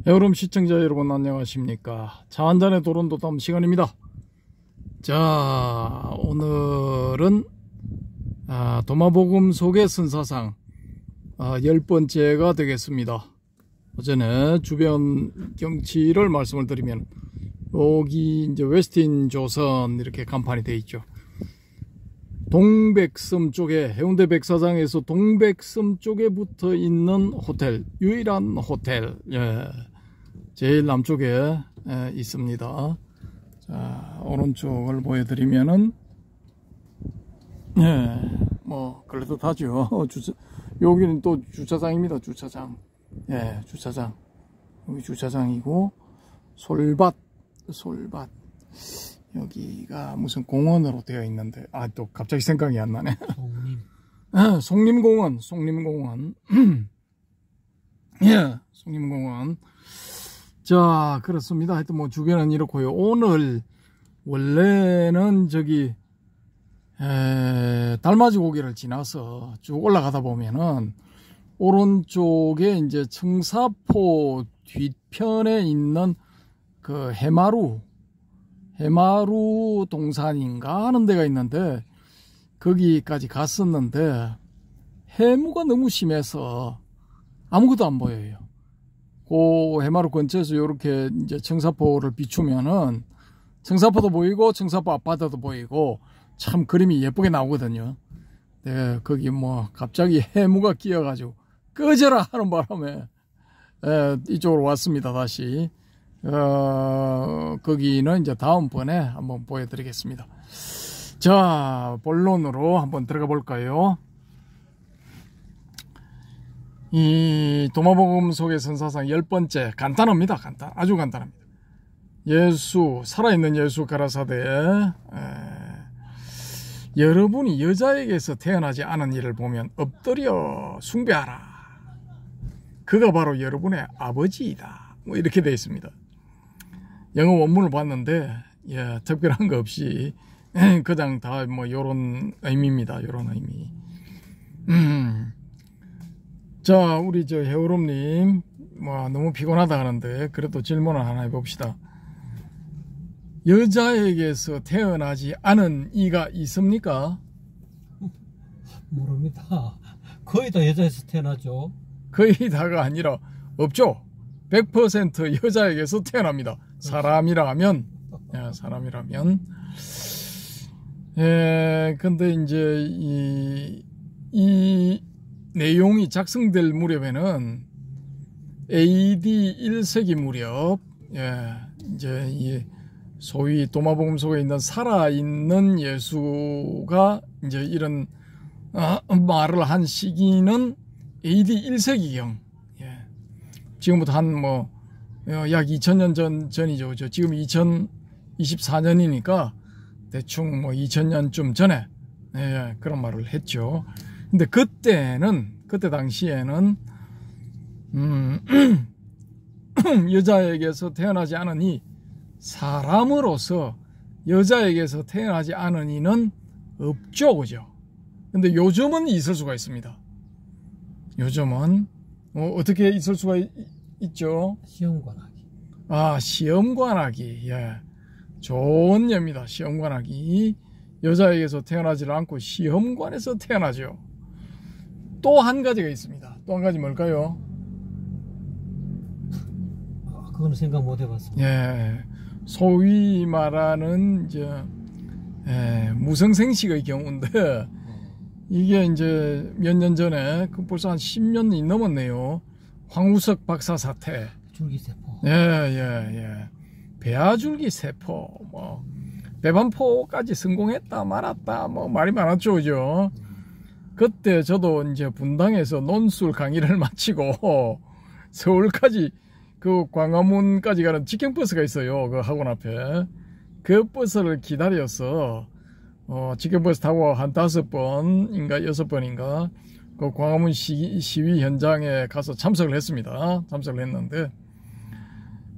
여러분 시청자 여러분 안녕하십니까. 차 한잔의 도론도담 시간입니다. 자, 오늘은 도마복음 속의 선사상 10번째가 되겠습니다. 어제는 주변 경치를 말씀을 드리면 여기 이제 웨스틴 조선 이렇게 간판이 되어 있죠. 동백섬 쪽에 해운대 백사장에서 동백섬 쪽에 붙어 있는 호텔, 유일한 호텔, 제일 남쪽에 있습니다. 자, 오른쪽을 보여드리면은 뭐 그럴듯하죠. 여기는 또 주차장입니다. 주차장. 주차장. 여기 주차장이고 솔밭. 여기가 무슨 공원으로 되어 있는데 또 갑자기 생각이 안 나네. 송림공원. 송림공원. 자, 그렇습니다. 하여튼 뭐 주변은 이렇고요. 오늘 원래는 저기 달맞이 고개를 지나서 쭉 올라가다 보면은 오른쪽에 이제 청사포 뒤편에 있는 그 해마루 동산인가 하는 데가 있는데 거기까지 갔었는데 해무가 너무 심해서 아무것도 안 보여요. 그 해마루 근처에서 이렇게 이제 청사포를 비추면은 청사포도 보이고 청사포 앞바다도 보이고 참 그림이 예쁘게 나오거든요. 네, 거기 뭐 갑자기 해무가 끼어가지고 꺼져라 하는 바람에 이쪽으로 왔습니다. 다시. 거기는 이제 다음번에 한번 보여드리겠습니다. 자, 본론으로 한번 들어가 볼까요? 이 도마복음 속의 선사상 10번째 간단합니다. 아주 간단합니다. 예수, 살아있는 예수 가라사대 여러분이 여자에게서 태어나지 않은 이를 보면 엎드려 숭배하라. 그가 바로 여러분의 아버지이다. 뭐 이렇게 되어 있습니다. 영어 원문을 봤는데 특별한 거 없이 그냥 다 뭐 요런 의미입니다. 요런 의미. 자, 우리 저 해오름님 뭐 너무 피곤하다 하는데 그래도 질문을 하나 해봅시다. 여자에게서 태어나지 않은 이가 있습니까? 모릅니다. 거의 다 여자에서 태어나죠. 거의 다가 아니라 없죠. 100% 여자에게서 태어납니다. 사람이라면. 근데 이제 이 내용이 작성될 무렵에는 AD 1세기 무렵, 이제 이 소위 도마복음 속에 있는 살아있는 예수가 이제 이런 말을 한 시기는 AD 1세기경. 지금부터 한 뭐 약 2000년 전이죠. 지금 2024년이니까 대충 뭐 2000년쯤 전에 그런 말을 했죠. 근데 그때 당시에는 여자에게서 태어나지 않은 이 사람으로서 여자에게서 태어나지 않은 이는 없죠, 그죠? 근데 요즘은 있을 수가 있습니다. 요즘은 어떻게 있을 수가 있죠? 시험관하기. 시험관하기. 좋은 예입니다. 시험관하기. 여자에게서 태어나지 않고 시험관에서 태어나죠. 또 한 가지가 있습니다. 또 한 가지 뭘까요? 그건 생각 못 해봤습니다. 소위 말하는 이제 무성생식의 경우인데 이게 이제 몇 년 전에 벌써 한 10년이 넘었네요. 황우석 박사 사태. 줄기세포. 배아줄기세포, 뭐 배반포까지 성공했다 말았다 뭐 말이 많았죠, 그죠? 그때 저도 이제 분당에서 논술 강의를 마치고 서울까지 그 광화문까지 가는 직행버스가 있어요. 그 학원 앞에. 그 버스를 기다려서 직행버스 타고 한 5번인가 6번인가 그 광화문 시위 현장에 가서 참석을 했습니다. 참석을 했는데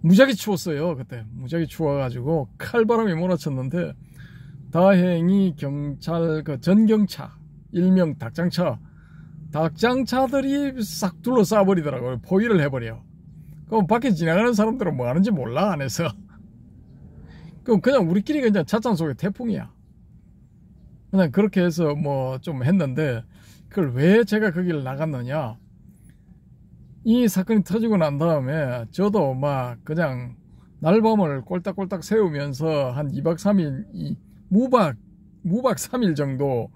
무지하게 추웠어요. 그때 무지하게 추워가지고 칼바람이 몰아쳤는데 다행히 경찰 그 전경차 일명 닭장차들이 싹 둘러싸 버리더라고요. 포위를 해버려. 그럼 밖에 지나가는 사람들은 뭐 하는지 몰라, 안에서. 그럼 그냥 우리끼리 그냥 찻잔 속에 태풍이야. 그냥 그렇게 해서 뭐 좀 했는데, 그걸 왜 제가 거기를 나갔느냐. 이 사건이 터지고 난 다음에 저도 막 그냥 날밤을 꼴딱꼴딱 세우면서 한 2박 3일, 무박 3일 정도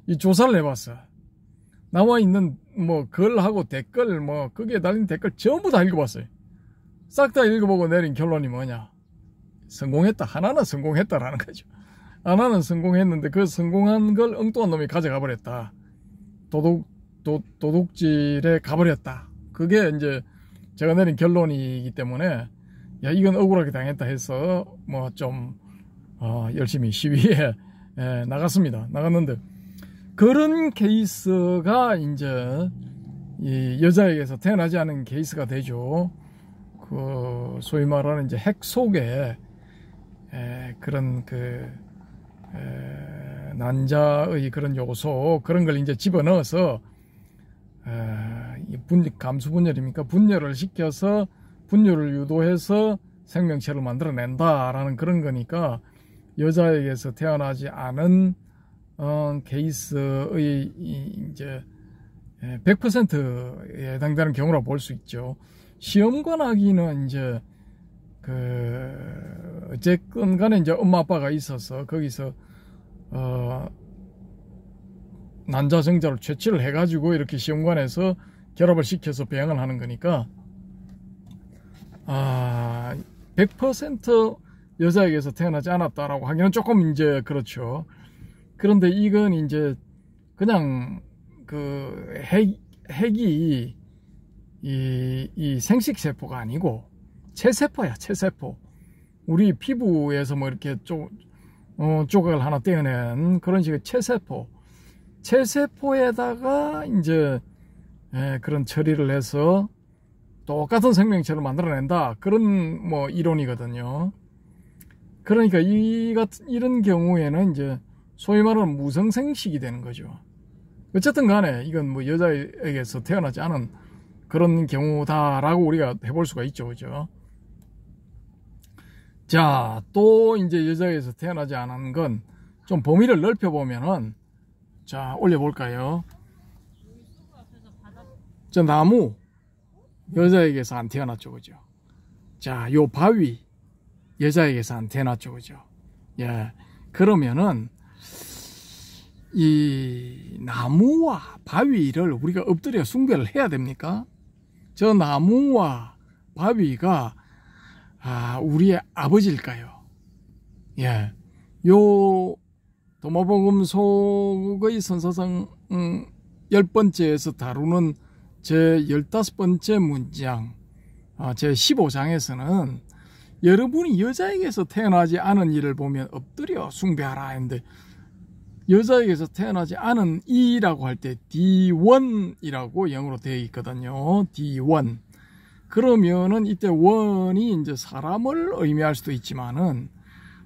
이 조사를 해봤어. 나와 있는 뭐 글하고 댓글, 뭐 거기에 달린 댓글 전부 다 읽어봤어요. 싹 다 읽어보고 내린 결론이 뭐냐. 성공했다. 하나는 성공했다라는 거죠. 하나는 성공했는데 그 성공한 걸 엉뚱한 놈이 가져가 버렸다. 도둑질에 가버렸다. 그게 이제 제가 내린 결론이기 때문에 야 이건 억울하게 당했다 해서 뭐 좀 열심히 시위에 나갔습니다. 나갔는데 그런 케이스가 이제 이 여자에게서 태어나지 않은 케이스가 되죠. 그 소위 말하는 이제 핵 속에 그런 그 난자의 그런 요소 그런 걸 이제 집어넣어서 감수 분열입니까? 분열을 시켜서 분열을 유도해서 생명체를 만들어낸다라는 그런 거니까 여자에게서 태어나지 않은 케이스의 이제 100%에 해당되는 경우라고 볼 수 있죠. 시험관 아기는 이제 어쨌건 간에 이제 엄마 아빠가 있어서 거기서 난자정자를 채취를 해가지고 이렇게 시험관에서 결합을 시켜서 배양을 하는 거니까 100% 여자에게서 태어나지 않았다라고 하기는 조금 이제 그렇죠. 그런데 이건 이제 그냥 그 핵이 이 생식세포가 아니고 체세포야, 체세포. 우리 피부에서 뭐 이렇게 조각을 하나 떼어낸 그런 식의 체세포. 체세포에다가 이제 그런 처리를 해서 똑같은 생명체를 만들어낸다. 그런 뭐 이론이거든요. 그러니까 이런 경우에는 이제 소위 말하는 무성생식이 되는 거죠. 어쨌든 간에 이건 뭐 여자에게서 태어나지 않은 그런 경우다라고 우리가 해볼 수가 있죠. 그죠? 자, 또 이제 여자에게서 태어나지 않은 건 좀 범위를 넓혀보면은 자, 올려볼까요? 저 나무, 여자에게서 안 태어났죠. 그죠? 자, 요 바위, 여자에게서 안 태어났죠. 그죠? 예. 그러면은, 이 나무와 바위를 우리가 엎드려 숭배를 해야 됩니까? 저 나무와 바위가, 우리의 아버지일까요? 예. 요, 도마복음속의 선사상 10번째에서 다루는 제 15번째 문장, 제 15장에서는 여러분이 여자에게서 태어나지 않은 이를 보면 엎드려 숭배하라 했는데 여자에게서 태어나지 않은 이라고 할 때 D1이라고 영어로 되어 있거든요. D1. 그러면은 이때 원이 이제 사람을 의미할 수도 있지만은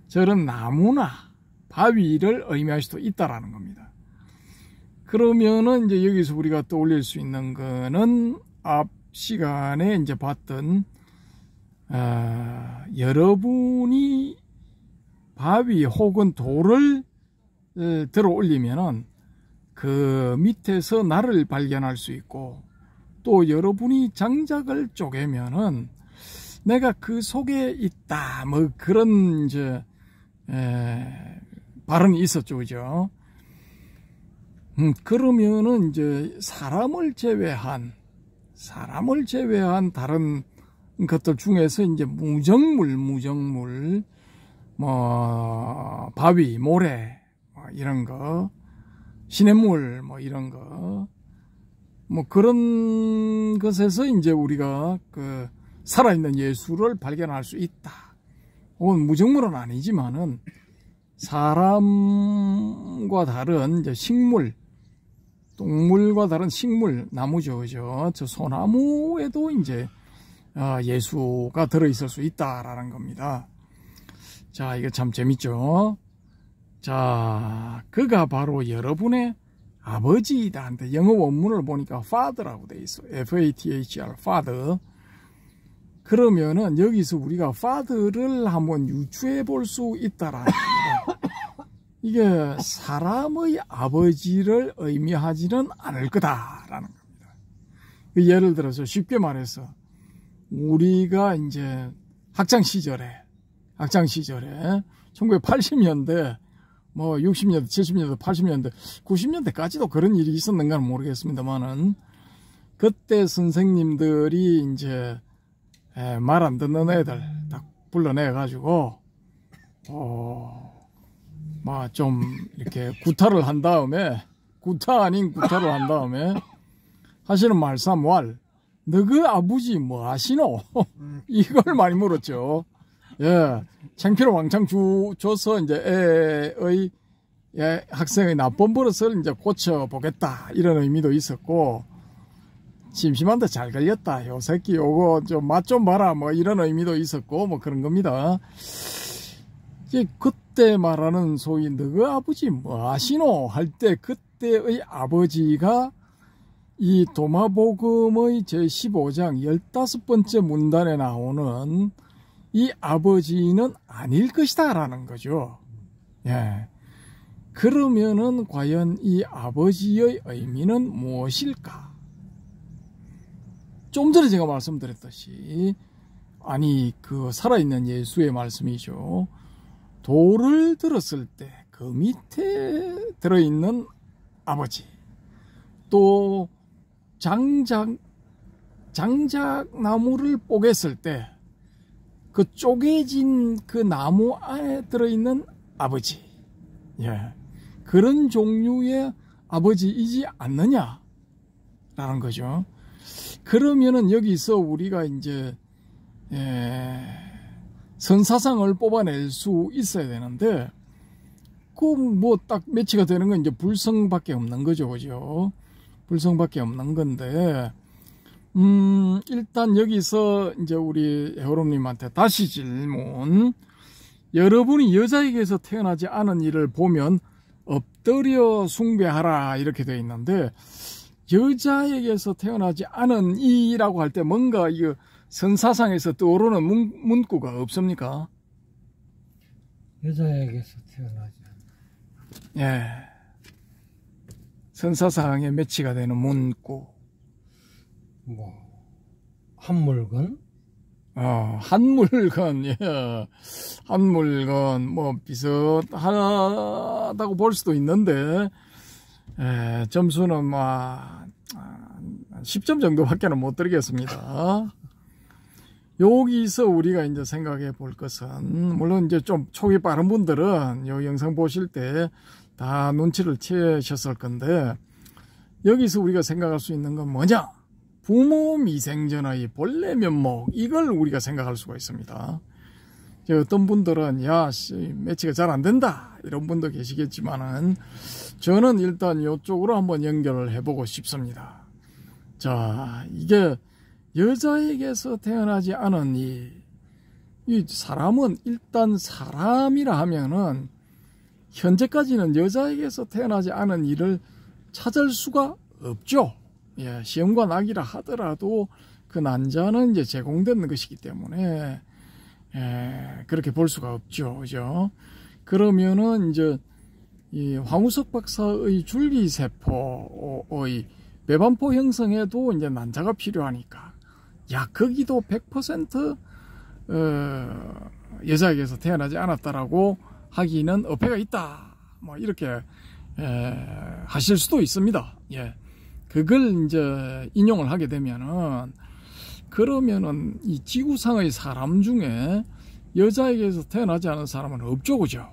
저런 나무나 바위를 의미할 수도 있다라는 겁니다. 그러면은 이제 여기서 우리가 떠올릴 수 있는 거는 앞 시간에 이제 봤던 여러분이 바위 혹은 돌을 들어 올리면은 그 밑에서 나를 발견할 수 있고 또 여러분이 장작을 쪼개면은 내가 그 속에 있다 뭐 그런 이제 발언이 있었죠. 그죠? 그러면은 이제 사람을 제외한 다른 것들 중에서 이제 무정물, 뭐, 바위, 모래, 뭐 이런 거, 시냇물, 뭐 이런 거, 뭐 그런 것에서 이제 우리가 그 살아있는 예수를 발견할 수 있다. 혹은 무정물은 아니지만은 사람과 다른 이제 식물, 동물과 다른 식물, 나무죠, 그죠? 저 소나무에도 이제 예수가 들어있을 수 있다라는 겁니다. 자, 이거 참 재밌죠? 자, 그가 바로 여러분의 아버지이다. 근데 영어 원문을 보니까 father라고 돼 있어. F-A-T-H-R, father. 그러면은 여기서 우리가 father를 한번 유추해 볼 수 있다라는 겁니다. 이게 사람의 아버지를 의미하지는 않을 거다라는 겁니다. 예를 들어서 쉽게 말해서 우리가 이제 학창 시절에 1980년대 뭐 60년대, 70년대, 80년대, 90년대까지도 그런 일이 있었는가는 모르겠습니다만은 그때 선생님들이 이제 말 안 듣는 애들 딱 불러내 가지고 막 좀 이렇게 구타를 한 다음에 구타 아닌 구타를 한 다음에 하시는 말씀활 너그 아버지 뭐 하시노? 이걸 많이 물었죠. 예, 창피로 왕창 줘서 이제 애의 학생의 나쁜 버릇을 이제 고쳐보겠다 이런 의미도 있었고, 심심한데 잘 걸렸다 요 새끼 요거 좀 맛 좀 봐라 뭐 이런 의미도 있었고 뭐 그런 겁니다. 이제 그때 말하는 소위 너그 아버지 뭐 하시노 할 때 그때의 아버지가 이 도마복음의 제15장 15번째 문단에 나오는 이 아버지는 아닐 것이다 라는 거죠. 예. 그러면은 과연 이 아버지의 의미는 무엇일까? 좀 전에 제가 말씀드렸듯이 아니 그 살아있는 예수의 말씀이죠. 돌을 들었을 때 그 밑에 들어있는 아버지, 또 장작나무를 뽀겠을 때 그 쪼개진 그 나무 안에 들어있는 아버지, 예, 그런 종류의 아버지이지 않느냐라는 거죠. 그러면은 여기서 우리가 이제 선사상을 뽑아낼 수 있어야 되는데 그 뭐 딱 매치가 되는 건 이제 불성밖에 없는 거죠, 그죠? 불성밖에 없는 건데 일단 여기서 이제 우리 해오롬님한테 다시 질문. 여러분이 여자에게서 태어나지 않은 이를 보면 엎드려 숭배하라 이렇게 되어 있는데, 여자에게서 태어나지 않은 이라고 할 때 뭔가 이 선사상에서 떠오르는 문구가 없습니까? 여자에게서 태어나지 않은. 예. 선사상에 매치가 되는 문구. 뭐 한물건? 한물건, 예. 한물건, 뭐, 비슷하다고 볼 수도 있는데, 점수는 막, 10점 정도밖에는 못 드리겠습니다. 여기서 우리가 이제 생각해 볼 것은, 물론 이제 좀 촉이 빠른 분들은 이 영상 보실 때 다 눈치를 채셨을 건데, 여기서 우리가 생각할 수 있는 건 뭐냐? 부모 미생전의 본래 면목, 이걸 우리가 생각할 수가 있습니다. 어떤 분들은 야 매치가 잘 안 된다 이런 분도 계시겠지만은 저는 일단 이쪽으로 한번 연결을 해보고 싶습니다. 자, 이게 여자에게서 태어나지 않은 이 사람은 일단 사람이라 하면은 현재까지는 여자에게서 태어나지 않은 이를 찾을 수가 없죠. 예, 시험과 낙이라 하더라도 그 난자는 이제 제공된 것이기 때문에 그렇게 볼 수가 없죠, 그죠? 그러면은 이제 이 황우석 박사의 줄기세포의 배반포 형성에도 이제 난자가 필요하니까, 야 거기도 100% 여자에게서 태어나지 않았다라고 하기는 어폐가 있다, 뭐 이렇게 하실 수도 있습니다. 예. 그걸 이제 인용을 하게 되면은, 그러면은 이 지구상의 사람 중에 여자에게서 태어나지 않은 사람은 없죠, 그죠?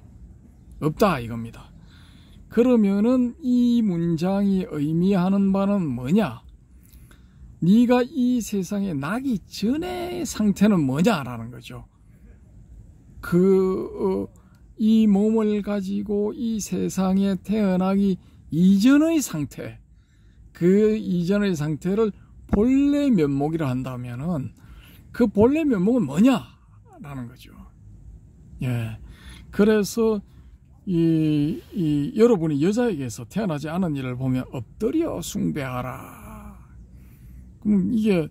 없다 이겁니다. 그러면은 이 문장이 의미하는 바는 뭐냐? 네가 이 세상에 나기 전의 상태는 뭐냐라는 거죠. 이 몸을 가지고 이 세상에 태어나기 이전의 상태, 그 이전의 상태를 본래 면목이라 한다면은 그 본래 면목은 뭐냐라는 거죠. 예. 그래서 여러분이 여자에게서 태어나지 않은 이를 보면 엎드려 숭배하라. 그럼 이게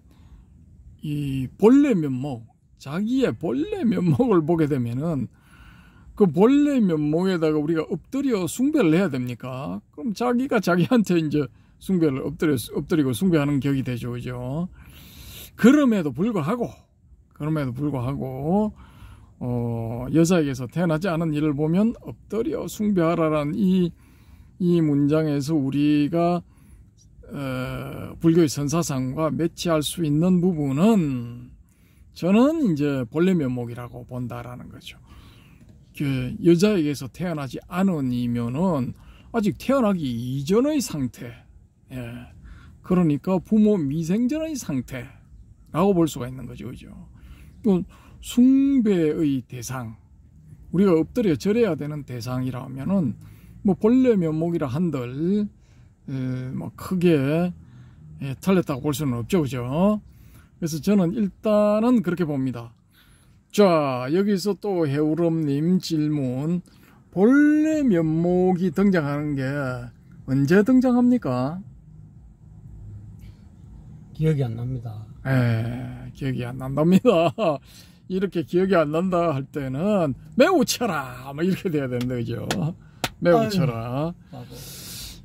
이 본래 면목, 자기의 본래 면목을 보게 되면은 그 본래 면목에다가 우리가 엎드려 숭배를 해야 됩니까? 그럼 자기가 자기한테 이제 숭배를 엎드리고 숭배하는 격이 되죠, 그죠? 그럼에도 불구하고 여자에게서 태어나지 않은 일을 보면 엎드려 숭배하라라는 이 문장에서 우리가 불교의 선사상과 매치할 수 있는 부분은 저는 이제 본래 면목이라고 본다라는 거죠. 그 여자에게서 태어나지 않으면은 아직 태어나기 이전의 상태, 그러니까 부모 미생전의 상태라고 볼 수가 있는 거죠, 그죠? 또 숭배의 대상, 우리가 엎드려 절해야 되는 대상이라면은 뭐 본래 면목이라 한들 뭐 크게 틀렸다고 볼 수는 없죠, 그죠? 그래서 저는 일단은 그렇게 봅니다. 자, 여기서 또 해우름님 질문, 본래 면목이 등장하는 게 언제 등장합니까? 기억이 안 납니다. 기억이 안 난답니다. 이렇게 기억이 안 난다 할 때는 매우 쳐라 뭐 이렇게 돼야 되는데, 그죠? 매우 쳐라.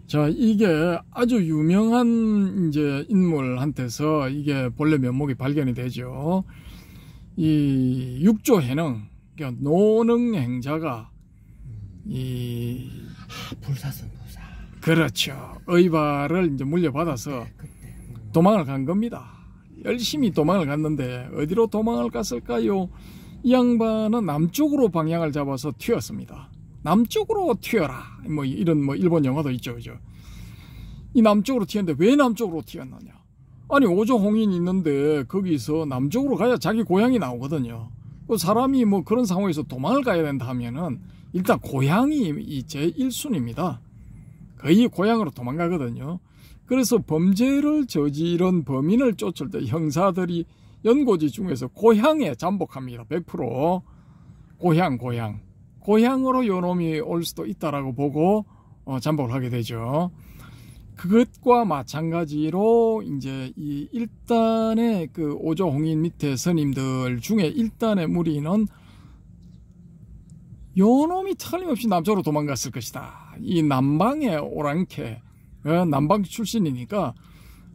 자, 이게 아주 유명한 이제 인물한테서 이게 본래 면목이 발견이 되죠. 이 육조해능, 그러니까 노능행자가 불사선보사. 그렇죠. 의발을 이제 물려받아서 도망을 간 겁니다. 열심히 도망을 갔는데 어디로 도망을 갔을까요? 이 양반은 남쪽으로 방향을 잡아서 튀었습니다. 남쪽으로 튀어라. 뭐 이런 뭐 일본 영화도 있죠, 그죠? 이 남쪽으로 튀었는데 왜 남쪽으로 튀었느냐? 아니, 오조홍인이 있는데 거기서 남쪽으로 가야 자기 고향이 나오거든요. 그 사람이 뭐 그런 상황에서 도망을 가야 된다 하면은 일단 고향이 제1순위입니다. 거의 고향으로 도망가거든요. 그래서 범죄를 저지른 범인을 쫓을 때 형사들이 연고지 중에서 고향에 잠복합니다. 100% 고향으로 요놈이 올 수도 있다라고 보고 잠복을 하게 되죠. 그것과 마찬가지로 이제 이 1단의 그 오조홍인 밑에 스님들 중에 1단의 무리는 요놈이 틀림없이 남쪽으로 도망갔을 것이다. 이 남방의 오랑캐, 남방 출신이니까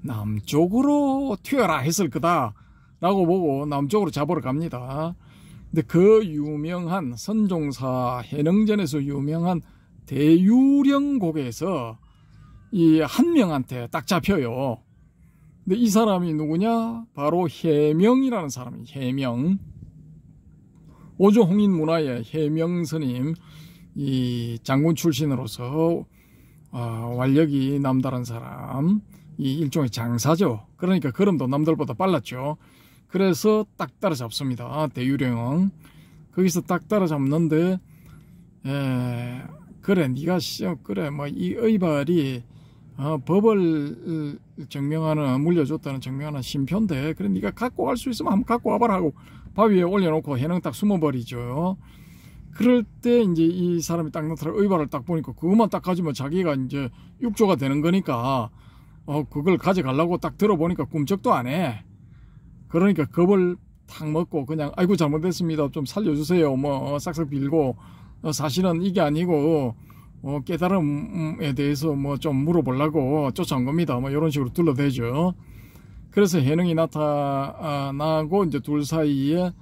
남쪽으로 튀어라 했을 거다라고 보고 남쪽으로 잡으러 갑니다. 근데 그 유명한 선종사 해능전에서 유명한 대유령곡에서 이 한 명한테 딱 잡혀요. 근데 이 사람이 누구냐? 바로 해명이라는 사람이에요. 해명. 오조홍인 문화의 해명 스님, 이 장군 출신으로서 완력이 남다른 사람, 이 일종의 장사죠. 그러니까 걸음도 남들보다 빨랐죠. 그래서 딱 따라잡습니다. 대유령. 거기서 딱 따라잡는데, 그래, 네가 그래, 뭐 이 의발이 법을 증명하는, 물려줬다는 증명하는 심표인데, 그래, 네가 갖고 갈 수 있으면 한번 갖고 와봐라 하고 밥 위에 올려놓고 해능 딱 숨어버리죠. 그럴 때 이제 이 사람이 딱 나타나 의발을 딱 보니까 그것만 딱 가지면 자기가 이제 육조가 되는 거니까 그걸 가져가려고 딱 들어보니까 꿈쩍도 안 해. 그러니까 겁을 탁 먹고 그냥 아이고 잘못됐습니다, 좀 살려주세요, 뭐 싹싹 빌고 사실은 이게 아니고 깨달음에 대해서 뭐 좀 물어보려고 쫓아온 겁니다, 뭐 이런 식으로 둘러대죠. 그래서 해능이 나타나고 이제 둘 사이에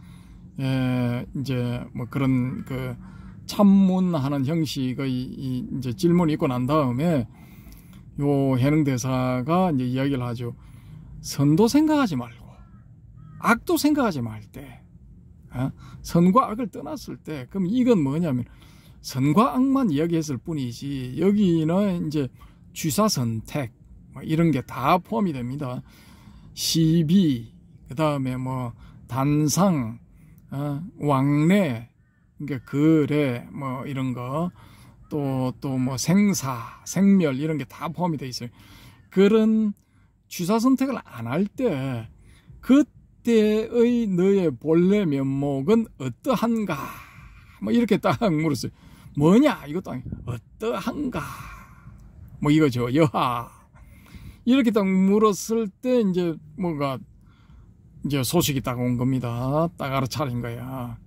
이제 뭐 그런 그 참문하는 형식의 이제 질문이 있고 난 다음에 요 해능 대사가 이제 이야기를 하죠. 선도 생각하지 말고 악도 생각하지 말 때, 선과 악을 떠났을 때, 그럼 이건 뭐냐면 선과 악만 이야기했을 뿐이지 여기는 이제 취사 선택 뭐 이런 게 다 포함이 됩니다. 시비, 그 다음에 뭐 단상, 왕래, 그러니까 거래, 뭐 이런 거, 또 뭐 생사, 생멸 이런 게 다 포함이 돼 있어요. 그런 취사 선택을 안 할 때 그때의 너의 본래 면목은 어떠한가? 뭐 이렇게 딱 물었어요. 뭐냐? 이것도 아니고 어떠한가? 뭐 이거죠. 여하. 이렇게 딱 물었을 때 이제 뭐가 이제 소식이 딱 온 겁니다. 딱 알아차린 거야.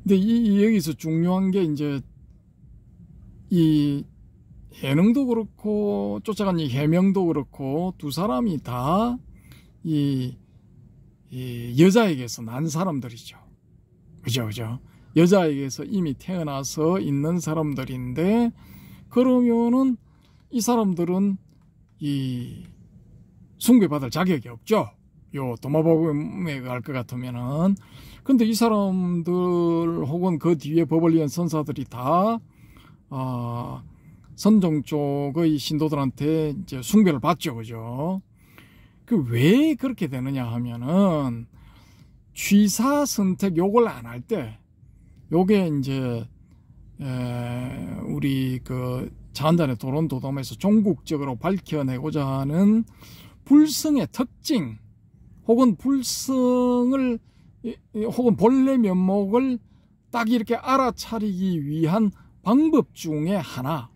근데 여기서 중요한 게 이제 이 해능도 그렇고 쫓아간 이 해명도 그렇고 두 사람이 다 이 여자에게서 난 사람들이죠. 그죠? 여자에게서 이미 태어나서 있는 사람들인데, 그러면은 이 사람들은 이 숭배받을 자격이 없죠. 요 도마복음에 갈 것 같으면은. 근데 이 사람들 혹은 그 뒤에 법을 이은 선사들이 다 선종 쪽의 신도들한테 이제 숭배를 받죠. 그죠? 그 왜 그렇게 되느냐 하면은 취사 선택 요걸 안 할 때, 요게 이제 우리 그 자한단의 도론도담에서 종국적으로 밝혀내고자 하는 불성의 특징 혹은 불성을 혹은 본래 면목을 딱 이렇게 알아차리기 위한 방법 중에 하나,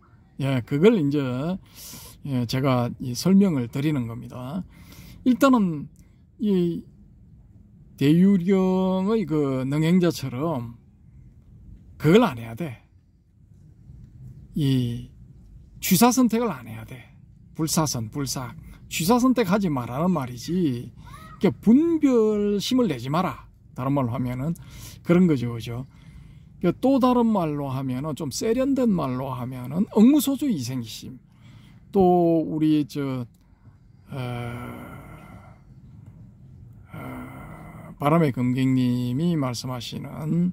그걸 이제 제가 설명을 드리는 겁니다. 일단은 이 대유령의 그 능행자처럼 그걸 안 해야 돼. 이 취사 선택을 안 해야 돼. 불사. 취사 선택하지 말라는 말이지. 그러니까 분별심을 내지 마라. 다른 말로 하면은 그런 거죠, 그죠? 그러니까 또 다른 말로 하면은 좀 세련된 말로 하면은 억무소주 이생심. 또 우리 바람의 금객님이 말씀하시는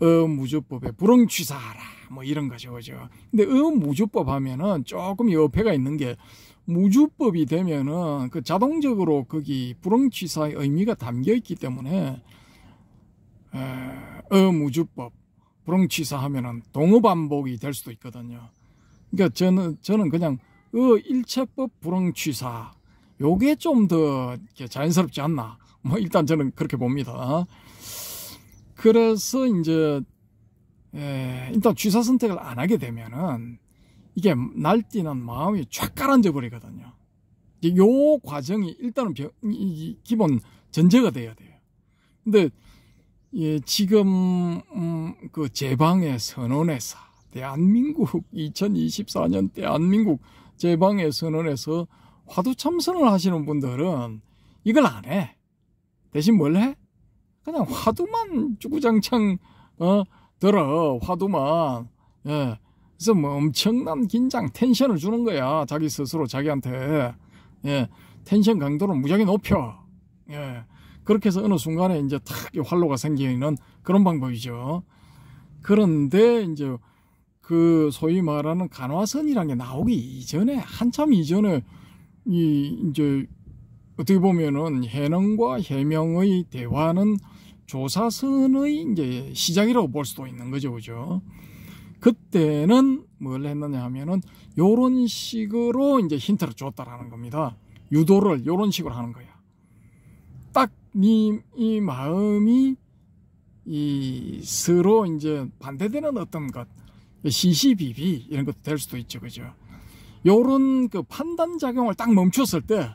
어무주법의 불응취사하라 뭐 이런 거죠, 그죠? 근데 어무주법 하면은 조금 어폐가 있는 게, 무주법이 되면은 그 자동적으로 거기 불응취사의 의미가 담겨 있기 때문에 어무주법 불응취사 하면은 동어반복이 될 수도 있거든요. 그러니까 저는 그냥 일체법 불응취사 요게 좀 더 자연스럽지 않나, 뭐 일단 저는 그렇게 봅니다. 그래서 이제 일단 취사 선택을 안 하게 되면은 이게 날뛰는 마음이 쫙 가라앉아 버리거든요. 요 과정이 일단은 기본 전제가 돼야 돼요. 근데 지금 그 제방의 선언에서 대한민국 2024년 대한민국 제방의 선언에서 화두 참선을 하시는 분들은 이걸 안 해. 대신 뭘 해? 그냥 화두만 주구장창 들어. 화두만. 그래서 뭐 엄청난 긴장 텐션을 주는 거야. 자기 스스로 자기한테. 텐션 강도를 무지하게 높여. 그렇게 해서 어느 순간에 이제 탁 활로가 생기는 그런 방법이죠. 그런데 이제 그 소위 말하는 간화선이라는 게 나오기 이전에, 한참 이전에 이제 어떻게 보면은 해능과 해명의 대화는 조사선의 이제 시작이라고 볼 수도 있는 거죠, 그죠? 그때는 뭘 했느냐 하면은 요런 식으로 이제 힌트를 줬다라는 겁니다. 유도를 요런 식으로 하는 거야. 딱 이 마음이 서로 이제 반대되는 어떤 것, 시시비비 이런 것도 될 수도 있죠, 그죠? 요런 그 판단 작용을 딱 멈췄을 때,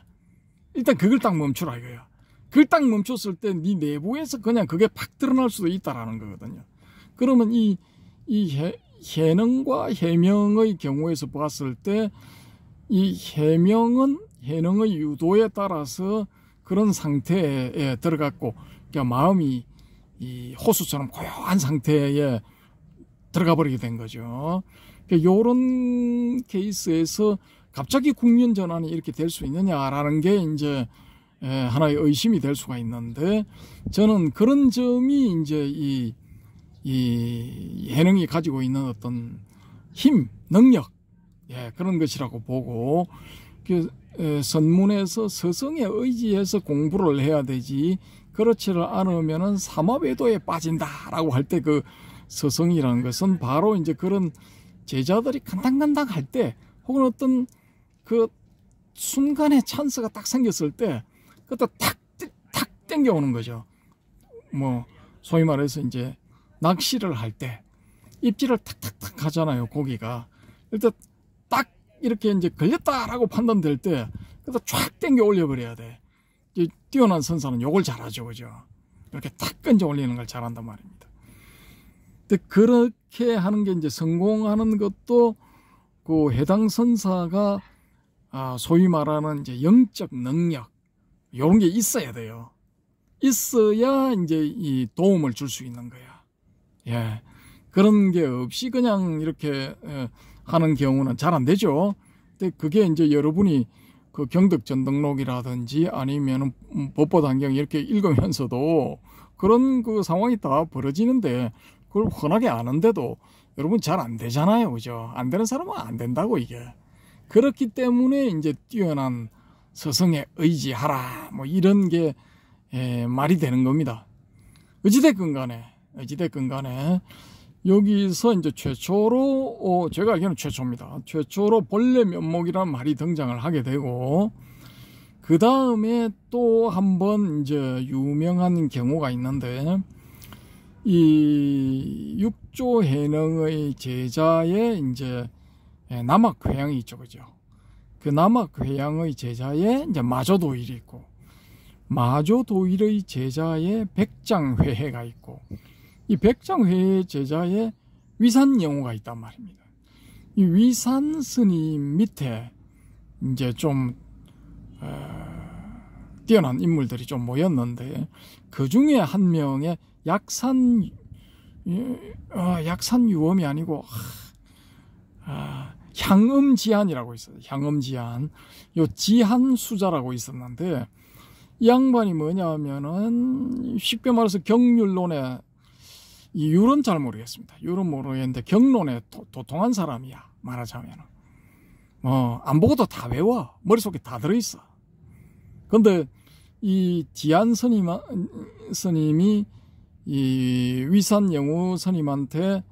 일단 그걸 딱 멈추라 이거야. 그걸 딱 멈췄을 때 네 내부에서 그냥 그게 팍 드러날 수도 있다라는 거거든요. 그러면 이 해능과 해명의 경우에서 봤을 때, 이 해명은 해능의 유도에 따라서 그런 상태에 들어갔고, 그러니까 마음이 이 호수처럼 고요한 상태에 들어가 버리게 된 거죠. 그러니까 이런 케이스에서 갑자기 국면 전환이 이렇게 될 수 있느냐라는 게 이제 하나의 의심이 될 수가 있는데, 저는 그런 점이 이제 이 해능이 가지고 있는 어떤 힘, 능력, 그런 것이라고 보고, 선문에서 서성에 의지해서 공부를 해야 되지, 그렇지를 않으면은 삼합외도에 빠진다라고 할 때 그 서성이라는 것은 바로 이제 그런 제자들이 간당간당 할 때, 혹은 어떤 그 순간에 찬스가 딱 생겼을 때 그때 탁 땡겨오는 거죠. 뭐 소위 말해서 이제 낚시를 할 때 입질을 탁탁탁 하잖아요, 고기가. 일단 딱 이렇게 이제 걸렸다라고 판단될 때 그때 쫙 땡겨 올려버려야 돼. 뛰어난 선사는 요걸 잘하죠, 그죠? 이렇게 탁 건져 올리는 걸 잘한단 말입니다. 근데 그렇게 하는 게 이제 성공하는 것도 그 해당 선사가 소위 말하는 이제 영적 능력 이런 게 있어야 돼요. 있어야 이제 이 도움을 줄 수 있는 거야. 예, 그런 게 없이 그냥 이렇게 하는 경우는 잘 안 되죠. 근데 그게 이제 여러분이 그 경덕 전등록이라든지 아니면 법보단경 이렇게 읽으면서도 그런 그 상황이 다 벌어지는데 그걸 흔하게 아는데도 여러분 잘 안 되잖아요, 그죠? 안 되는 사람은 안 된다고 이게. 그렇기 때문에 이제 뛰어난 스승에 의지하라 뭐 이런 게 말이 되는 겁니다. 어찌됐건 간에 여기서 이제 최초로 제가 알기로는 최초입니다. 최초로 본래 면목이라는 말이 등장을 하게 되고 그 다음에 또 한 번 이제 유명한 경우가 있는데 이 육조해능의 제자의 이제 남학회양이 있죠, 그죠? 그 남학회양의 제자의 이제 마조도일이 있고 마조도일의 제자의 백장회해가 있고 이 백장회의 제자의 위산영우가 있단 말입니다. 이 위산 스님 밑에 이제 좀 뛰어난 인물들이 좀 모였는데 그 중에 한 명의 약산유엄이 아니고 향음지한이라고 있어요. 향음지한. 요 지한수자라고 있었는데 이 양반이 뭐냐면은 쉽게 말해서 경률론에 이 율은 잘 모르겠습니다. 율은 모르겠는데 경론에 도통한 사람이야. 말하자면 안 보고도 다 외워. 머릿속에 다 들어있어. 근데 이 지한 스님이 이 위산영우 스님한테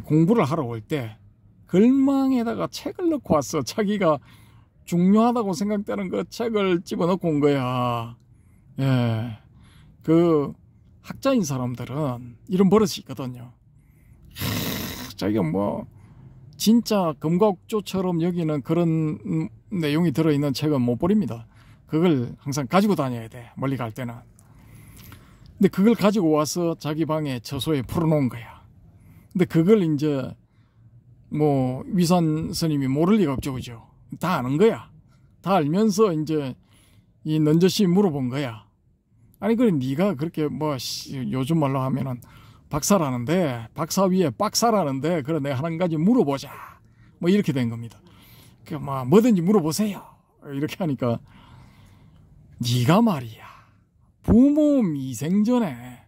공부를 하러 올 때 글망에다가 책을 넣고 왔어. 자기가 중요하다고 생각되는 그 책을 집어넣고 온 거야. 예. 그 학자인 사람들은 이런 버릇이 있거든요. 자기가 뭐 진짜 금과옥조처럼 여기는 그런 내용이 들어있는 책은 못 버립니다. 그걸 항상 가지고 다녀야 돼. 멀리 갈 때는. 근데 그걸 가지고 와서 자기 방에 저소에 풀어놓은 거야. 근데 그걸 이제 뭐 위산 스님이 모를 리가 없죠, 그죠? 다 아는 거야. 다 알면서 이제 이 넌저씨 물어본 거야. 아니 그래 네가 그렇게 뭐 요즘 말로 하면은 박사라는데 박사 위에 빡사라는데 그래 내가 한 가지 물어보자. 뭐 이렇게 된 겁니다. 그 뭐든지 물어보세요. 이렇게 하니까 네가 말이야. 부모 미생전에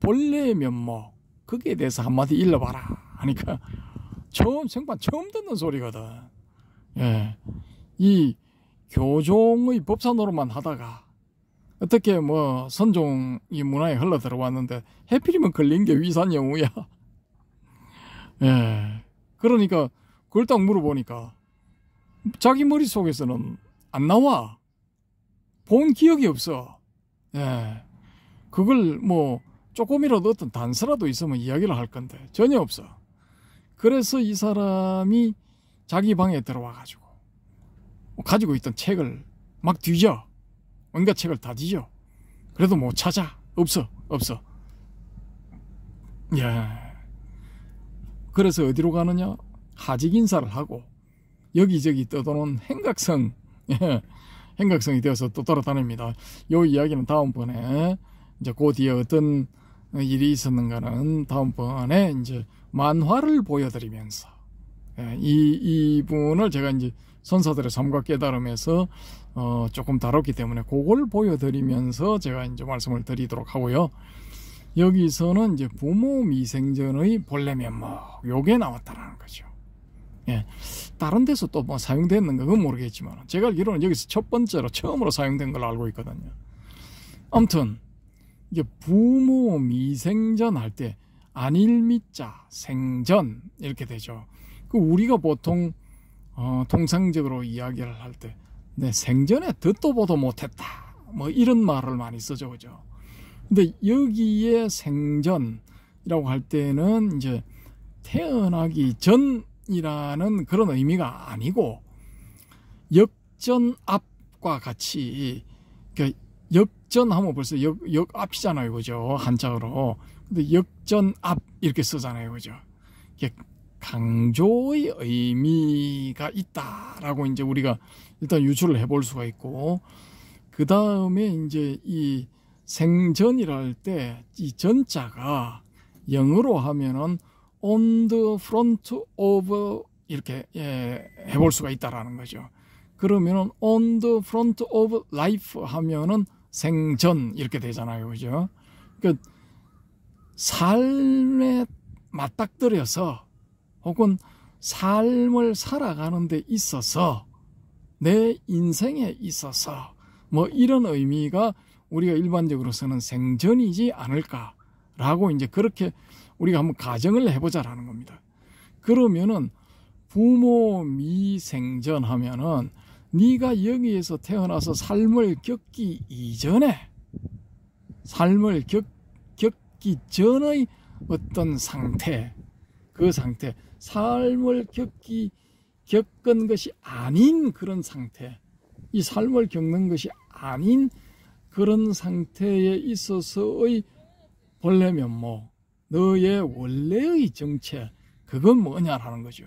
본래 면목 거기에 대해서 한마디 일러봐라 하니까 생판 처음 듣는 소리거든. 예, 이 교종의 법사 노릇만 하다가 어떻게 뭐 선종이 문화에 흘러 들어왔는데 해필이면 걸린 게 위산영우야. 예, 그러니까 그걸 딱 물어보니까 자기 머릿속에서는 안 나와. 본 기억이 없어. 예, 그걸 뭐 조금이라도 어떤 단서라도 있으면 이야기를 할 건데 전혀 없어. 그래서 이 사람이 자기 방에 들어와 가지고 있던 책을 막 뒤져. 온갖 책을 다 뒤져. 그래도 못 찾아. 없어. 예. 그래서 어디로 가느냐? 하직 인사를 하고 여기저기 떠도는 행각성, 행각성이 되어서 또 돌아다닙니다. 요 이야기는 다음번에 이제 그 뒤에 어떤 일이 있었는가는 다음번에 이제 만화를 보여드리면서 이분을 제가 이제 선사들의 삶과 깨달음에서 조금 다뤘기 때문에 그걸 보여드리면서 제가 이제 말씀을 드리도록 하고요. 여기서는 이제 부모 미생전의 본래 면목 요게 나왔다라는 거죠. 예, 다른 데서 또 뭐 사용됐는가 그건 모르겠지만 제가 알기로는 여기서 첫 번째로 처음으로 사용된 걸로 알고 있거든요. 아무튼 이게 부모 미생전 할 때 안일미자 생전 이렇게 되죠. 그 우리가 보통 통상적으로 이야기를 할 때 내 생전에 듣도 보도 못했다 뭐 이런 말을 많이 쓰죠, 그죠? 근데 여기에 생전이라고 할 때는 이제 태어나기 전이라는 그런 의미가 아니고 역전 앞과 같이 그러니까 역전하면 벌써 역 앞이잖아요, 그죠? 한자어로. 근데 역전 앞 이렇게 쓰잖아요, 그죠? 이게 강조의 의미가 있다라고 이제 우리가 일단 유추를 해볼 수가 있고, 그 다음에 이제 이 생전이라 할 때 이 전자가 영어로 하면은 on the front of 이렇게 해볼 수가 있다라는 거죠. 그러면은 on the front of life 하면은 생전 이렇게 되잖아요, 그죠? 그러니까 삶에 맞닥뜨려서 혹은 삶을 살아가는 데 있어서 내 인생에 있어서 뭐 이런 의미가 우리가 일반적으로서는 생전이지 않을까라고 이제 그렇게 우리가 한번 가정을 해보자라는 겁니다. 그러면은 부모 미생전 하면은 네가 여기에서 태어나서 삶을 겪기 이전에 삶을 겪기 전의 어떤 상태, 그 상태, 삶을 겪은 것이 아닌 그런 상태, 이 삶을 겪는 것이 아닌 그런 상태에 있어서의 본래 면목, 너의 원래의 정체, 그건 뭐냐라는 거죠.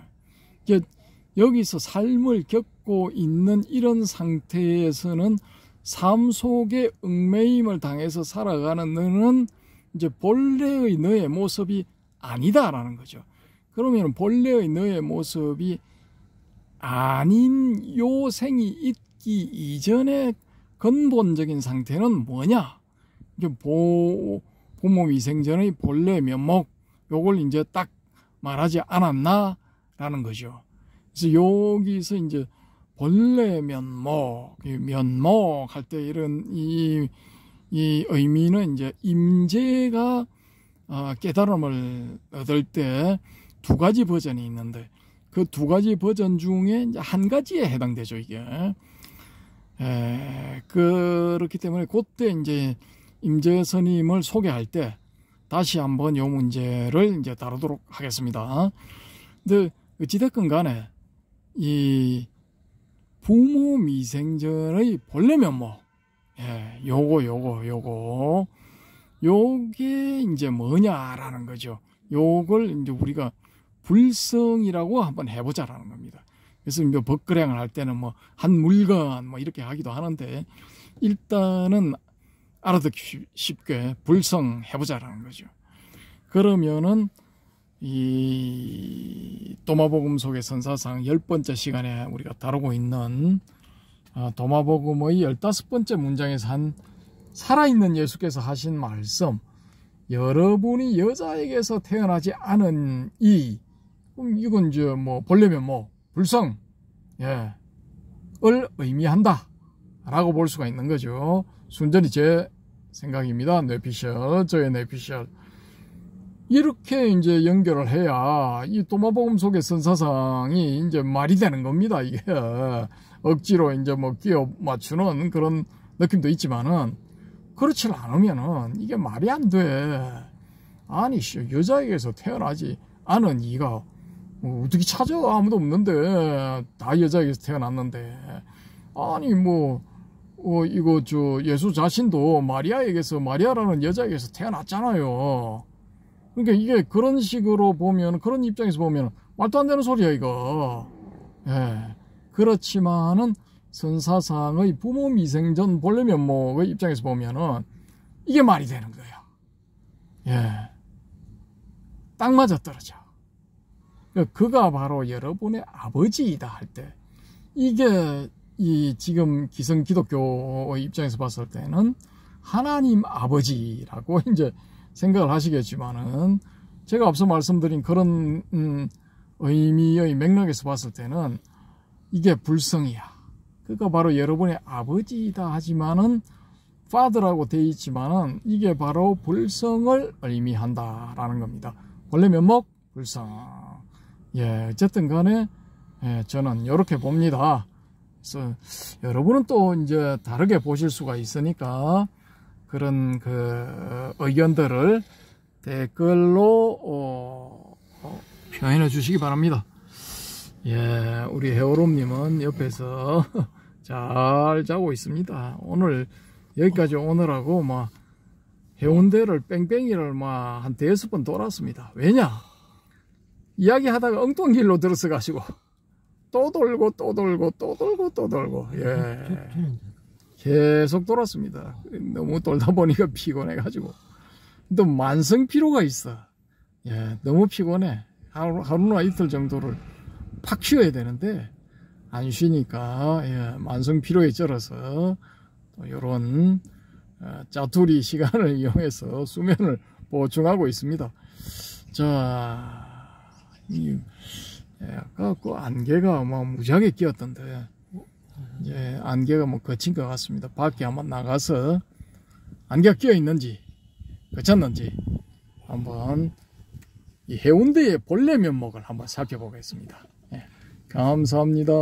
여기서 삶을 겪고 있는 이런 상태에서는 삶 속에 얽매임을 당해서 살아가는 너는 이제 본래의 너의 모습이 아니다라는 거죠. 그러면 본래의 너의 모습이 아닌 요 생이 있기 이전의 근본적인 상태는 뭐냐? 부모 미생전의 본래 면목, 요걸 이제 딱 말하지 않았나라는 거죠. 그래서 여기서 이제 본래 면목 할 때 이런 이 의미는 이제 임재가 깨달음을 얻을 때 두 가지 버전이 있는데 그 두 가지 버전 중에 이제 한 가지에 해당되죠, 이게. 그렇기 때문에 그때 이제 임재 스님을 소개할 때 다시 한번 요 문제를 이제 다루도록 하겠습니다. 근데 어찌됐건 간에 이 부모 미생전의 본래 면목, 요게 이제 뭐냐라는 거죠. 요걸 이제 우리가 불성이라고 한번 해보자라는 겁니다. 그래서 이제 법거량을 할 때는 뭐 한 물건 뭐 이렇게 하기도 하는데 일단은 알아듣기 쉽게 불성 해보자라는 거죠. 그러면은 이 도마복음 속의 선사상 10번째 시간에 우리가 다루고 있는 도마복음의 15번째 문장에서 한 살아있는 예수께서 하신 말씀, 여러분이 여자에게서 태어나지 않은 이건 이제 뭐 본래면 뭐 불성 을 의미한다 라고 볼 수가 있는 거죠. 순전히 제 생각입니다. 뇌피셜, 저의 뇌피셜. 이렇게 이제 연결을 해야 이 도마복음 속의 선사상이 이제 말이 되는 겁니다. 이게 억지로 이제 뭐 끼워 맞추는 그런 느낌도 있지만은 그렇지 않으면은 이게 말이 안 돼. 아니, 여자에게서 태어나지 않은 이가 뭐 어떻게 찾아? 아무도 없는데 다 여자에게서 태어났는데 아니 이거 예수 자신도 마리아라는 여자에게서 태어났잖아요. 그러니까 이게 그런 식으로 보면, 그런 입장에서 보면 말도 안 되는 소리야 이거. 그렇지만은 선사상의 부모 미생전 본래 면목의 입장에서 보면은 이게 말이 되는 거야. 딱 맞아 떨어져. 그가 바로 여러분의 아버지이다 할 때, 이게 이 지금 기성 기독교의 입장에서 봤을 때는 하나님 아버지라고 이제 생각을 하시겠지만은, 제가 앞서 말씀드린 그런 의미의 맥락에서 봤을 때는 이게 불성이야. 그가 바로 여러분의 아버지이다 하지만은 father라고 되어 있지만은 이게 바로 불성을 의미한다라는 겁니다. 원래 면목 불성. 어쨌든 간에 저는 이렇게 봅니다. 그래서 여러분은 또 이제 다르게 보실 수가 있으니까 그런 그 의견들을 댓글로 표현해 주시기 바랍니다. 우리 해오롬님은 옆에서 잘 자고 있습니다. 오늘 여기까지 오느라고 막 해운대를 뺑뺑이를 막 한 5번 돌았습니다. 왜냐? 이야기하다가 엉뚱길로 들어서 가시고 또 돌고 또 돌고 또 돌고 또 돌고 예. 계속 돌았습니다. 너무 돌다 보니까 피곤해가지고 또 만성 피로가 있어. 예, 너무 피곤해. 하루나 이틀 정도를 팍 쉬어야 되는데 안 쉬니까 예, 만성 피로에 쩔어서 또 이런 짜투리 시간을 이용해서 수면을 보충하고 있습니다. 자, 아까 그 안개가 뭐 무지하게 끼었던데 이제 안개가 뭐 거친 것 같습니다. 밖에 한번 나가서 안개가 끼어 있는지 그쳤는지 한번 이 해운대의 본래 면목을 한번 살펴보겠습니다. 예, 감사합니다.